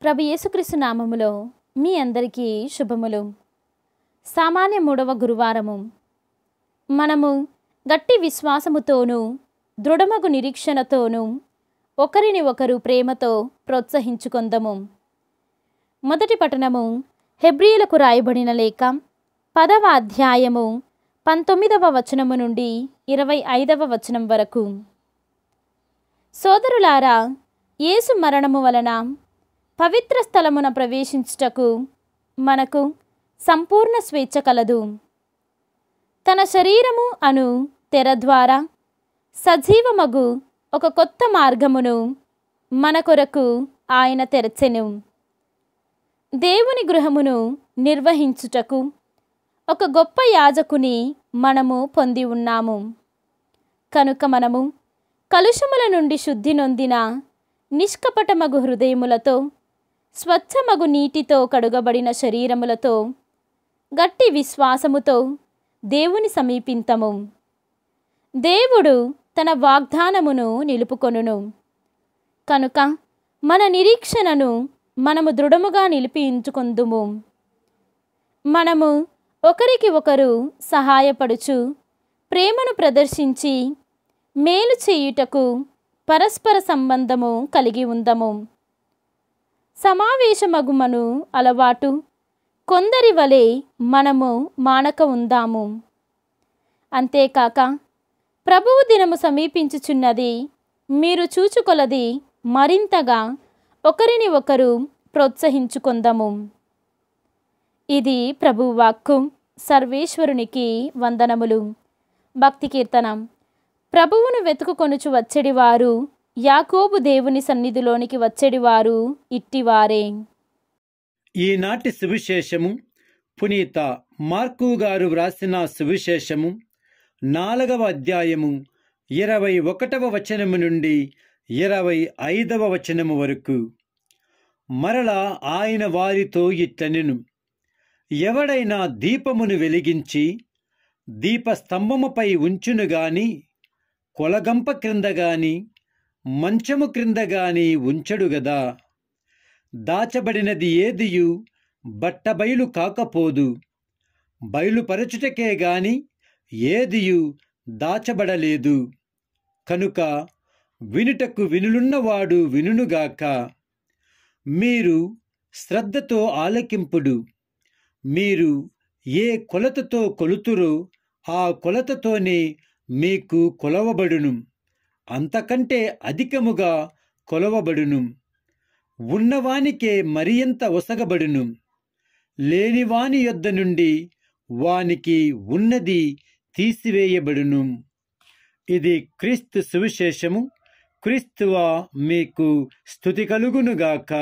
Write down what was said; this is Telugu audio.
ప్రభు యేసుక్రీస్తు నామములో మీ అందరికీ శుభములు. సామాన్య 3వ గురువారము. మనము గట్టి విశ్వాసముతోనూ దృఢమగు నిరీక్షణతోనూ ఒకరిని ఒకరు ప్రేమతో ప్రోత్సహించుకొందము. మొదటి పఠనము హెబ్రీయులకు రాయబడిన లేఖ 10వ అధ్యాయము 19వ వచనము నుండి 25వ వచనం వరకు. సోదరులారా, యేసు మరణము వలన పవిత్ర స్థలమున ప్రవేశించుటకు మనకు సంపూర్ణ స్వేచ్ఛ కలదు. తన శరీరము అను తెర ద్వారా సజీవమగు ఒక కొత్త మార్గమును మన కొరకు ఆయన తెరచెను. దేవుని గృహమును నిర్వహించుటకు ఒక గొప్ప యాజకుని మనము పొంది ఉన్నాము. కనుక మనము కలుషముల నుండి శుద్ధి నొందిన నిష్కపటమగు హృదయములతో, స్వచ్ఛమగు నీటితో కడుగబడిన శరీరములతో, గట్టి విశ్వాసముతో దేవుని సమీపింతము. దేవుడు తన వాగ్దానమును నిలుపుకొనును. కనుక మన నిరీక్షణను మనము దృఢముగా నిలిపించుకొందుము. మనము ఒకరికి ఒకరు సహాయపడుచు ప్రేమను ప్రదర్శించి మేలు చేయుటకు పరస్పర సంబంధము కలిగి ఉందము. సమావేశమగుమను అలవాటు కొందరి వలె మనము మానక ఉందాము. అంతేకాక ప్రభువు దినము సమీపించుచున్నది మీరు చూచుకొలది మరింతగా ఒకరిని ఒకరు ప్రోత్సహించుకొందము. ఇది ప్రభువు వాక్కు. సర్వేశ్వరునికి వందనములు. భక్తి కీర్తనం. ప్రభువును వెతుకుకొనుచు వచ్చెడివారు, యాకోబు దేవుని సన్నిధిలోనికి వచ్చెడివారు ఇట్టివారే. ఈనాటి సువిశేషము పునీత మార్కు గారు వ్రాసిన సువిశేషము 4వ అధ్యాయము 21వ వచనము నుండి 25వ వచనము వరకు. మరలా ఆయన వారితో ఇట్లనెను, ఎవడైనా దీపమును వెలిగించి దీపస్తంభముపై ఉంచును గాని కొలగంప క్రింద గాని మంచము క్రింద గాని ఉంచడు గదా. దాచబడినది ఏదియు బట్టబయలు కాకపోదు, బయలుపరచుటకే గాని ఏదియు దాచబడలేదు. కనుక వినుటకు వినులున్నవాడు వినుగాక. మీరు శ్రద్ధతో ఆలకింపుడు. మీరు ఏ కొలతతో కొలుతురో ఆ కొలతతోనే మీకు కొలవబడును, అంతకంటే అధికముగా కొలవబడును. ఉన్నవానికే మరియంత ఒసగబడును, లేనివాని యొద్ద నుండి వానికి ఉన్నది తీసివేయబడును. ఇది క్రీస్తు సువిశేషము. క్రీస్తువా మీకు స్తుతి కలుగునుగాక.